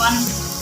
1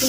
2